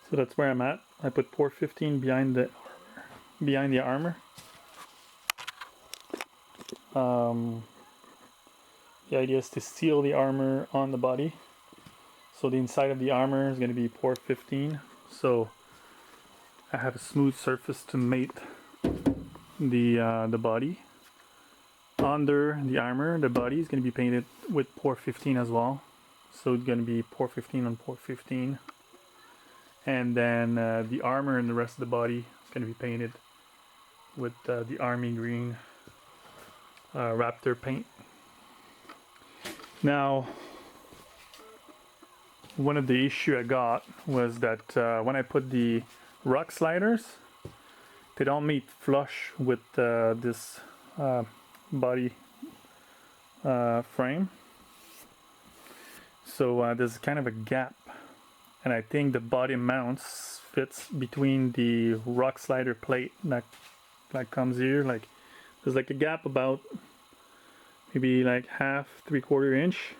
So that's where I'm at. I put port 15 behind the armor. Um, the idea is to seal the armor on the body. So the inside of the armor is going to be port 15. So I have a smooth surface to mate the body. Under the armor, the body is going to be painted with port 15 as well. So it's going to be port 15 on port 15. And then the armor and the rest of the body is going to be painted with the army green Raptor paint. Now, one of the issue I got was that when I put the rock sliders, they don't meet flush with this body frame. So there's kind of a gap, and I think the body mounts fits between the rock slider plate that comes here. Like there's like a gap about maybe like half, 3/4 inch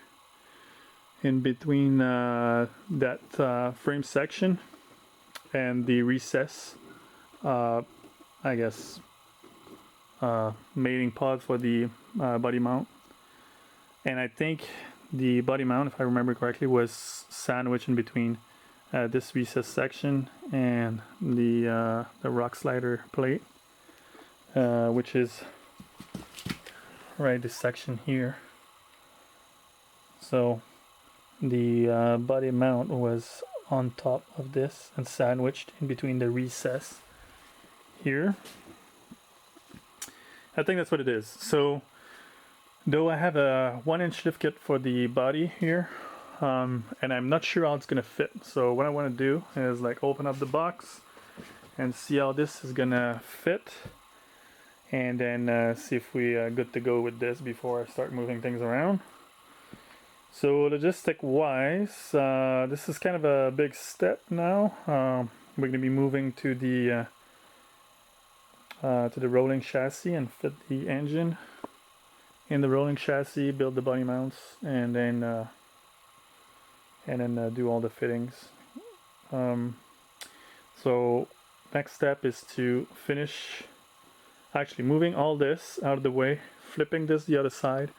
in between that frame section and the recess, I guess, mating pod for the body mount. And I think the body mount, if I remember correctly, was sandwiched in between this recess section and the rock slider plate, which is right this section here. So the body mount was on top of this and sandwiched in between the recess here. I think that's what it is. So though I have a 1-inch lift kit for the body here, and I'm not sure how it's gonna fit. So what I want to do is like open up the box and see how this is gonna fit, and then see if we are good to go with this before I start moving things around. So logistic wise, this is kind of a big step now. We're gonna be moving to the rolling chassis and fit the engine in the rolling chassis, build the body mounts, and then do all the fittings. So next step is to finish actually moving all this out of the way, flipping this the other side,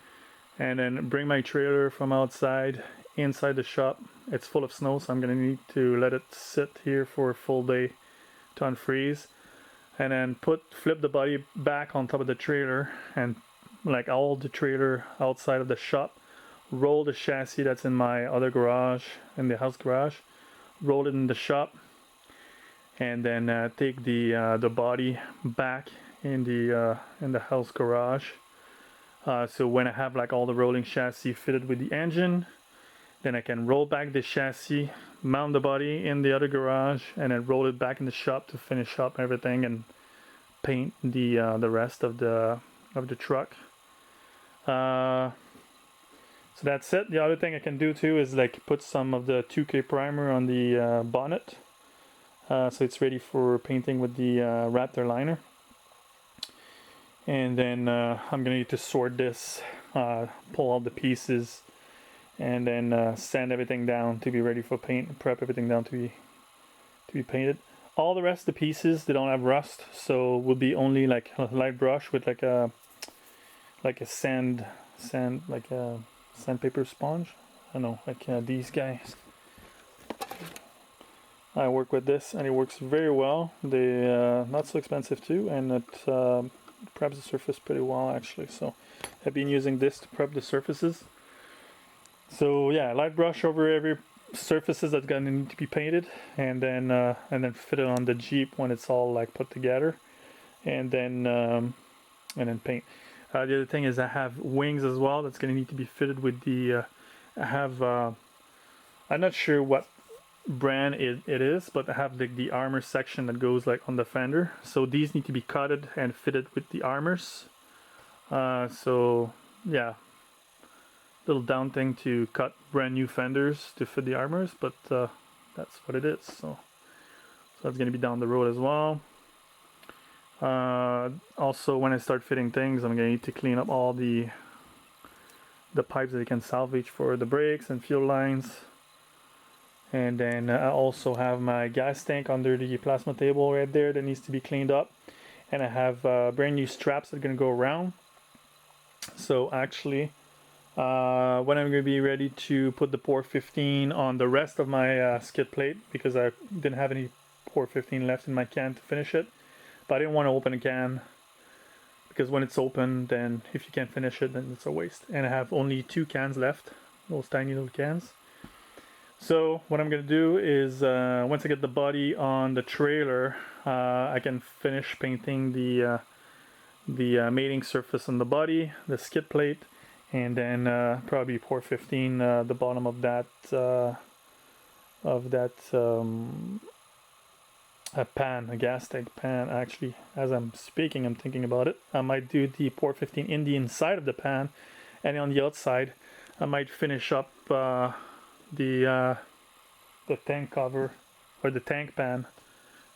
and then bring my trailer from outside inside the shop. It's full of snow, so I'm gonna need to let it sit here for a full day to unfreeze, and then flip the body back on top of the trailer and like all the trailer outside of the shop, roll the chassis that's in my other garage, in the house garage, roll it in the shop, and then take the body back in the house garage. So when I have like all the rolling chassis fitted with the engine, then I can roll back the chassis, mount the body in the other garage, and then roll it back in the shop to finish up everything and paint the rest of the truck. So that's it. The other thing I can do too is like put some of the 2K primer on the bonnet, so it's ready for painting with the Raptor liner. And then I'm gonna need to sort this, pull all the pieces, and then sand everything down to be ready for paint, prep everything down to be painted. All the rest of the pieces, they don't have rust, so will be only like a light brush with like a sandpaper sponge. I don't know, like these guys. I work with this and it works very well. They not so expensive too, and it preps the surface pretty well actually. So I've been using this to prep the surfaces. So yeah, light brush over every surfaces that's gonna need to be painted, and then fit it on the Jeep when it's all like put together, and then paint. The other thing is I have wings as well that's gonna need to be fitted with the. I have I'm not sure what brand it is, but I have the armor section that goes like on the fender. So these need to be cutted and fitted with the armors. So yeah, little down thing to cut brand new fenders to fit the armors, but that's what it is. So that's gonna be down the road as well. Also, when I start fitting things, I'm gonna need to clean up all the pipes that I can salvage for the brakes and fuel lines, And then I also have my gas tank under the plasma table right there that needs to be cleaned up. And I have brand new straps that are going to go around. So actually, when I'm going to be ready to put the pour 15 on the rest of my skid plate, because I didn't have any pour 15 left in my can to finish it. But I didn't want to open a can, because when it's open, then if you can't finish it, then it's a waste. And I have only 2 cans left, those tiny little cans. So what I'm gonna do is once I get the body on the trailer, I can finish painting the mating surface on the body, the skid plate, and then probably pour 15 the bottom of that a pan, a gas tank pan. Actually, as I'm speaking, I'm thinking about it. I might do the pour 15 in the inside of the pan, and on the outside, I might finish up the tank cover or the tank pan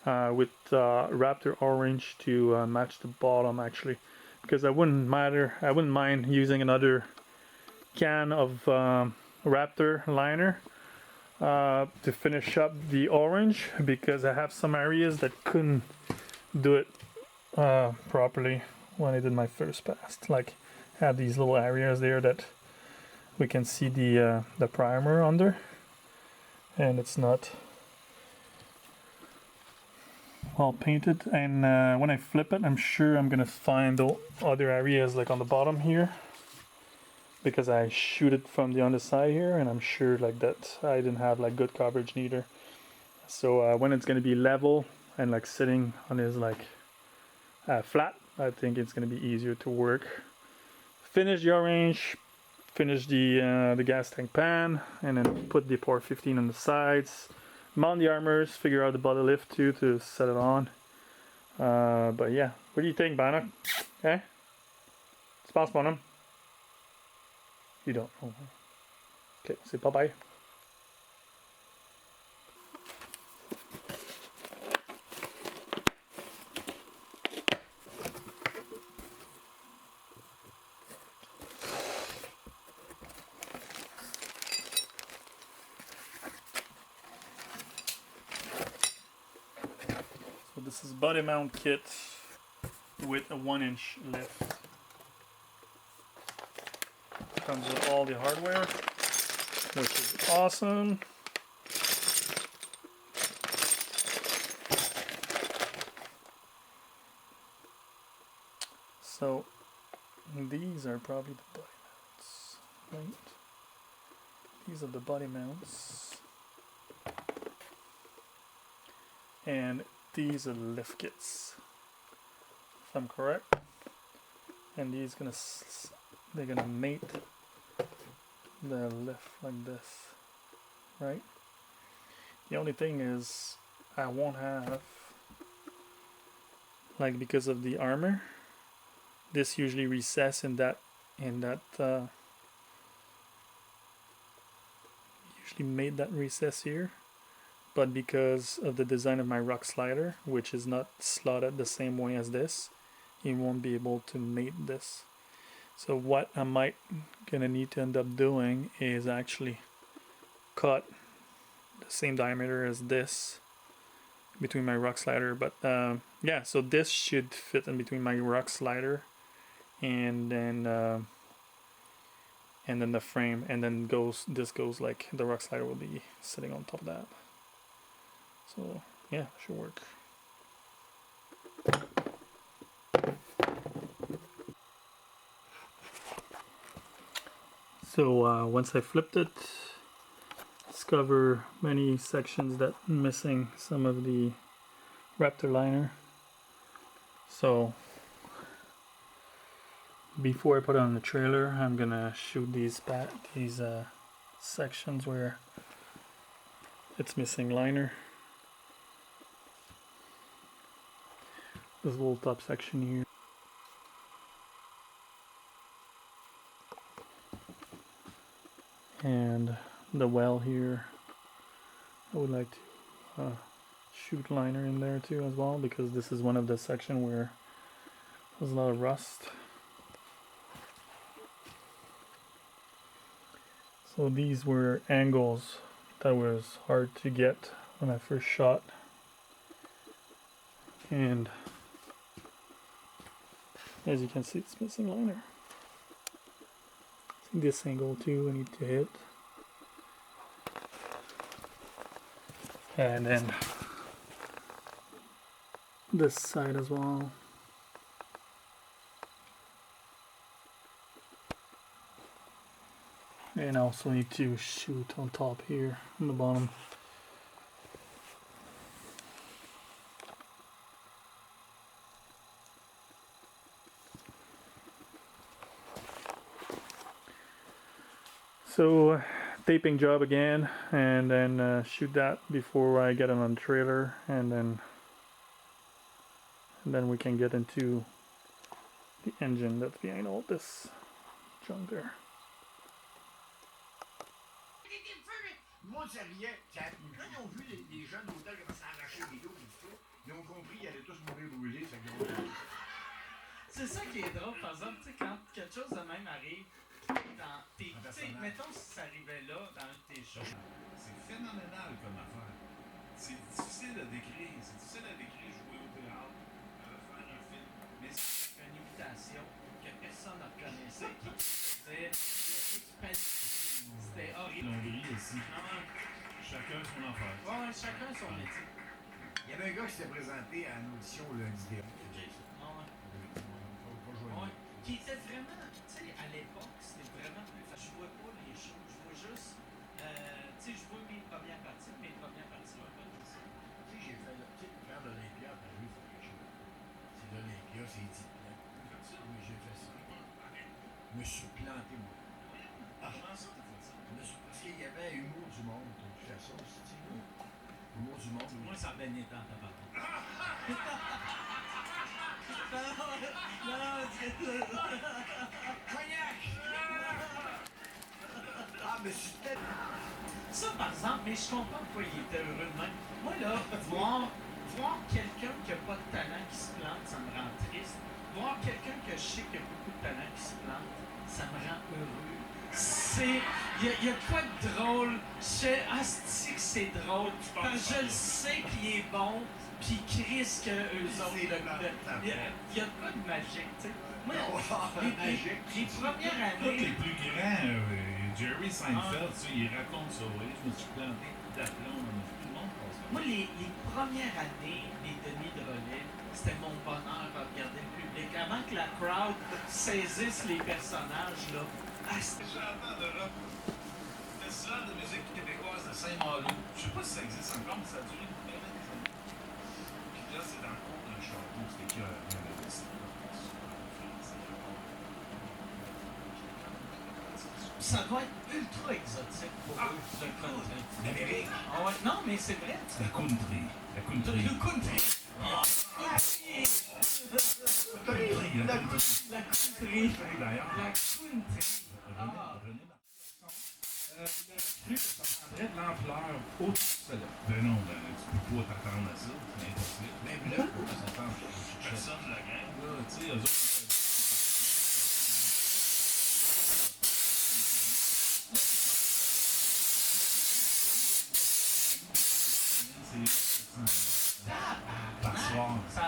with Raptor orange to match the bottom, actually, because I wouldn't mind using another can of Raptor liner to finish up the orange, because I have some areas that couldn't do it properly when I did my first pass. Like, I have these little areas there that we can see the primer under, and it's not all painted. And when I flip it, I'm sure I'm gonna find the other areas like on the bottom here, because I shoot it from the underside here, and I'm sure like that I didn't have like good coverage neither. So when it's gonna be level and like sitting on his like flat, I think it's gonna be easier to work. Finish the orange, finish the gas tank pan, and then put the pour 15 on the sides. Mount the armors, figure out the body lift too to set it on. But yeah, what do you think, Bannock? Eh? Tu penses, mon homme? You don't. Oh. Okay, say bye bye. So this is body mount kit with a 1-inch lift. Comes with all the hardware, which is awesome. So these are probably the body mounts, right? These are the body mounts. And these are the lift kits, if I'm correct. And these they're gonna mate the lift like this, right? The only thing is I won't have, like, because of the armor, this usually recess in that usually made that recess here. But because of the design of my rock slider, which is not slotted the same way as this, you won't be able to mate this. So what I might gonna need to end up doing is actually cut the same diameter as this between my rock slider. But yeah, so this should fit in between my rock slider and then the frame, and then this goes like the rock slider will be sitting on top of that. So yeah, should work. So once I flipped it, discover many sections that missing some of the Raptor liner. So before I put it on the trailer, I'm gonna shoot these sections where it's missing liner. This little top section here. And the well here, I would like to shoot liner in there too as well, because this is one of the section where there's a lot of rust. So these were angles that was hard to get when I first shot. And as you can see, it's missing liner. See this angle too, I need to hit. And then this side as well. And I also need to shoot on top here, on the bottom. So taping job again, and then shoot that before I get it on the trailer, and then we can get into the engine that's behind all this junk there. Moi, ça riait. Quand ils ont vu les jeunes d'hôtel qui s'arrachaient les dos et tout ça, ils ont compris qu'ils allaient tous mourir brûlés. C'est ça qui est drôle, par exemple, quand quelque chose de même arrive, dans tes. Mettons si ça arrivait là, dans un de tes shows. C'est phénoménal comme affaire. C'est difficile à décrire. C'est difficile à décrire jouer au théâtre, faire un film. Mais c'est une imitation que personne ne reconnaissait, qui faisait. C'était horrible. L'Hongrie aussi. Chacun son affaire. Ouais, chacun son métier. Il y avait un gars qui s'était présenté à une audition lundi dernier. Qui était vraiment, tu sais, à l'époque, c'était vraiment plus facile. Je vois pas les choses, je vois juste, tu sais, je vois mes premières parties un peu de ça. Tu sais, j'ai fait le petit faire l'Olympia, t'as vu, faut quelque chose. C'est l'Olympia, c'est dit plein. Oui, j'ai fait ça. Je me suis planté, moi. Comment ça, t'as fait ça? Parce qu'il y avait Humour du Monde, tu fais ça aussi, tu sais. Humour du Monde. Moi, ça a baigné dans ta part. Cognac! Ah, mais c'était... Ça, par exemple, mais je comprends pourquoi il était heureux de même. Moi, là, voir quelqu'un qui n'a pas de talent qui se plante, ça me rend triste. Voir quelqu'un que je sais qui a beaucoup de talent qui se plante, ça me rend heureux. Il y a quoi de drôle? C'est drôle. Parce que je le sais qu'il est bon, puis Chris que eux autres. Il y a quoi de magique, tu sais? Moi, les premières années. Les plus grands, Jerry Seinfeld, il raconte ça. Vous voyez, je me suis planté d'aplomb. Tout le monde pense ça. Moi, les premières années, les demi de relais, c'était mon bonheur à regarder le public. Avant que la crowd saisisse les personnages, là. J'entends d'Europe. Festival de musique québécoise de Saint-Malo. Je sais pas si ça existe encore, mais ça a duré une dizaine d'années. Puis là, c'est dans le cours d'un château. C'était qui a Ça doit être ultra exotique pour eux, le country. L'Amérique. Ah ouais, non, mais c'est vrai. La country. La country. Le country. La country. La country. D'ailleurs. La country. Le truc, ça prendrait de l'ampleur au-dessus de cela. Ben non, tu peux pas t'attendre à ça, c'est impossible. Même là, Ça s'attend. Personne ne la gagne, là. Tu sais, eux autres, par soir. Ça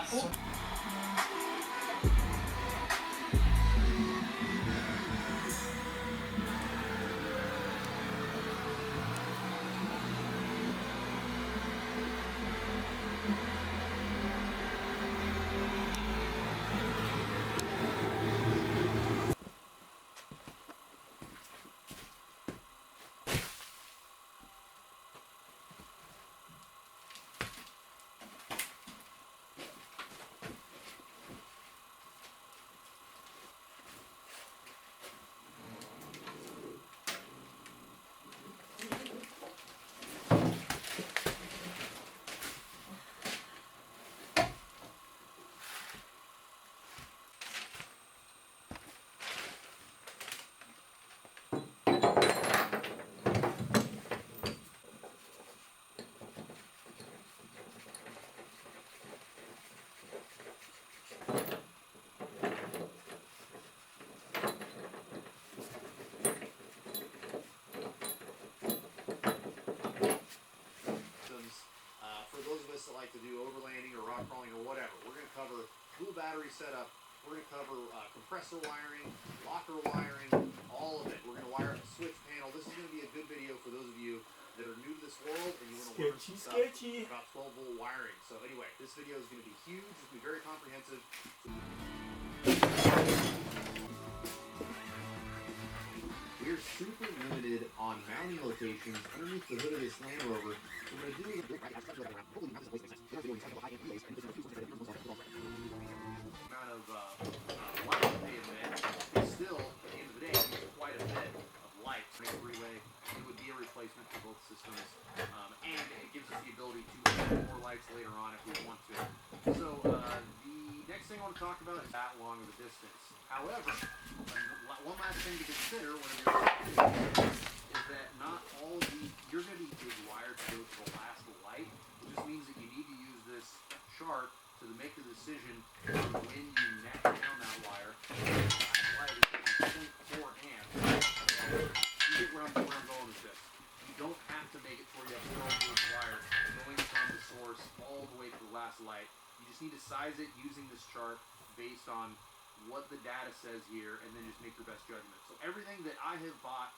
rock crawling or whatever. We're going to cover blue battery setup. We're going to cover compressor wiring, locker wiring, all of it. We're going to wire up the switch panel. This is going to be a good video for those of you that are new to this world and you want to learn some stuff about 12-volt wiring. So anyway, this video is going to be huge. It's going to be very comprehensive. We're super limited on mounting locations underneath the hood of this Land Rover. So we're going to do amount of light they emit is still, at the end of the day, quite a bit of light. Three-way, it would be a replacement for both systems, and it gives us the ability to add more lights later on if we want to. So the next thing I want to talk about is that long of a distance. However, one last thing to consider whenever you're doing is that not all of you're going to be wired to go to the last light, which just means that you need to use this chart to make the decision on when you neck down that wire. The last light is 0.4 amps. You get where I'm going with this. You don't have to make it where you have 12 volt wire going from the source all the way to the last light. You just need to size it using this chart based on what the data says here, and then just make your best judgment. So everything that I have bought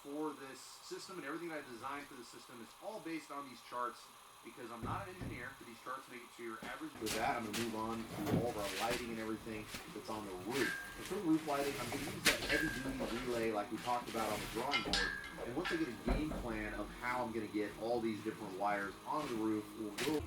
for this system and everything that I've designed for the system is all based on these charts because I'm not an engineer, but these charts make it to your average. With that, I'm going to move on to all of our lighting and everything that's on the roof. And for roof lighting, I'm going to use that heavy-duty relay like we talked about on the drawing board. And once I get a game plan of how I'm going to get all these different wires on the roof, we'll go.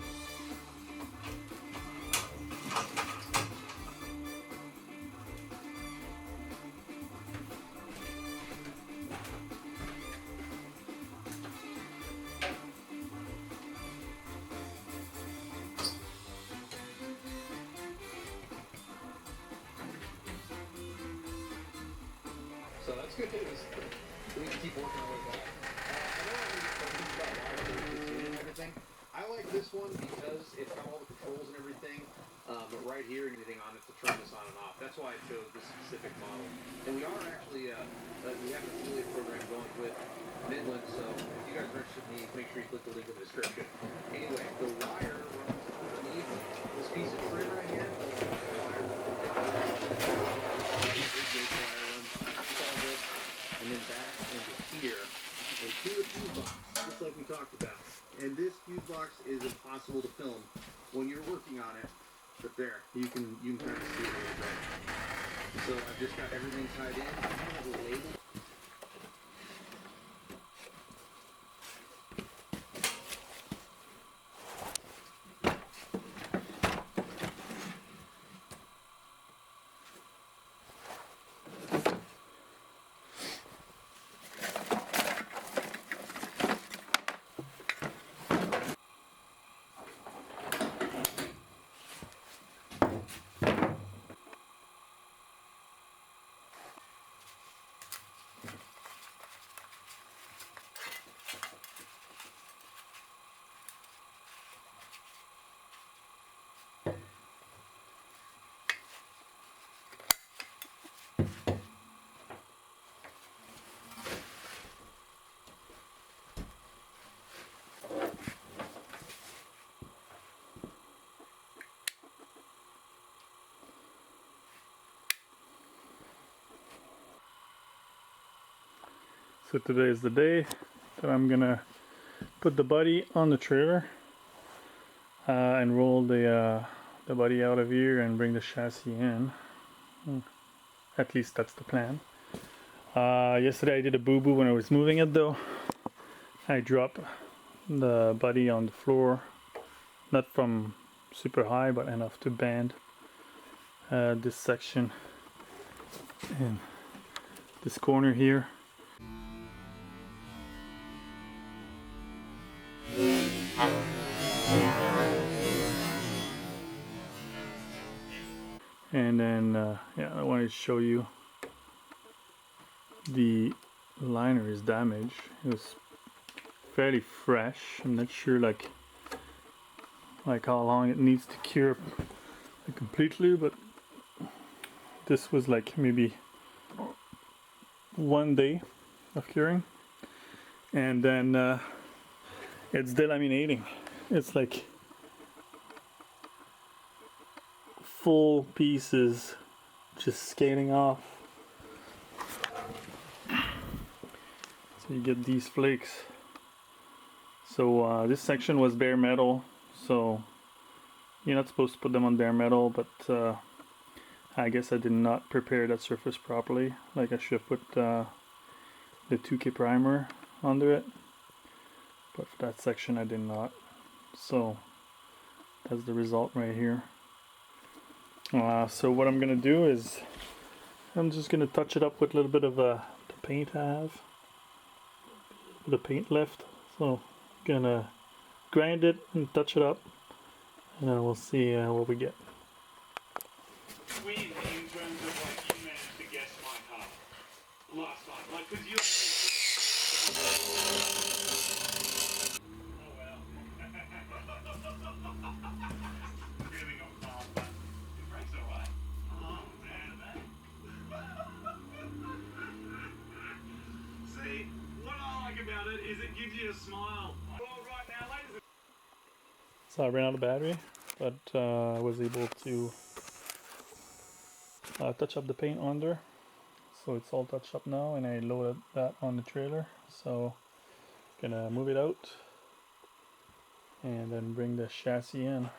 So that's good news. We can keep working our way back. I know I need to think about wire and everything. I like this one because it's got all the controls and everything, but right here, anything on it to turn this on and off. That's why I chose this specific model. And we are actually, we have an affiliate program going with Midland, so if you guys are interested in these, make sure you click the link in the description. Anyway, the wire runs underneath this piece of trim right here. And then back into here, into a fuse box, just like we talked about. And this fuse box is impossible to film when you're working on it, but there, you can kind of see it a little bit. So I've just got everything tied in. I have a label. So today is the day that I'm gonna put the body on the trailer and roll the body out of here and bring the chassis in. At least that's the plan. Yesterday I did a boo-boo when I was moving it though. I dropped the body on the floor, not from super high but enough to bend this section and this corner here. And then yeah, I wanted to show you the liner is damaged. It was fairly fresh. I'm not sure like how long it needs to cure completely, but this was like maybe 1 day of curing, and then it's delaminating. It's like full piece is just scaling off. So you get these flakes. So this section was bare metal, so you're not supposed to put them on bare metal, but I guess I did not prepare that surface properly. Like I should have put the 2K primer under it, but for that section I did not. So that's the result right here. So what I'm gonna do is I'm just gonna touch it up with a little bit of the paint I have. The paint left, so I'm gonna grind it and touch it up, and then we'll see what we get. Weird in terms of like you managed to guess my car last time, like because you. Oh well. Really not fast, but it breaks alright. Oh man, that. See, what I like about it is it gives you a smile. Well, right now, ladies. So I ran out of battery, but I was able to touch up the paint under. So it's all touched up now, and I loaded that on the trailer. So gonna move it out and then bring the chassis in.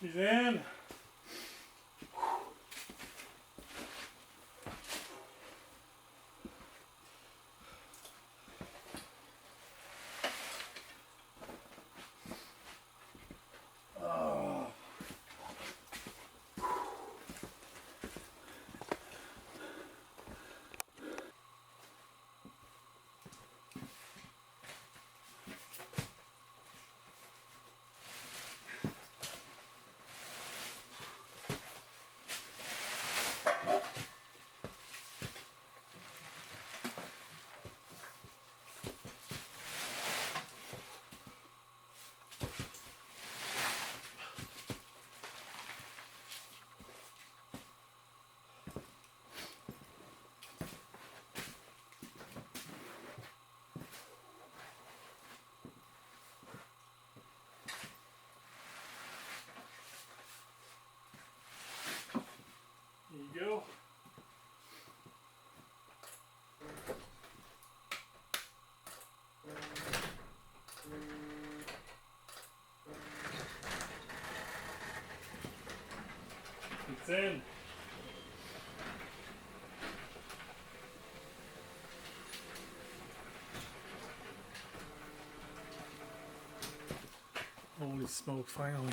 She's in. There you go. It's in. Holy smoke, finally.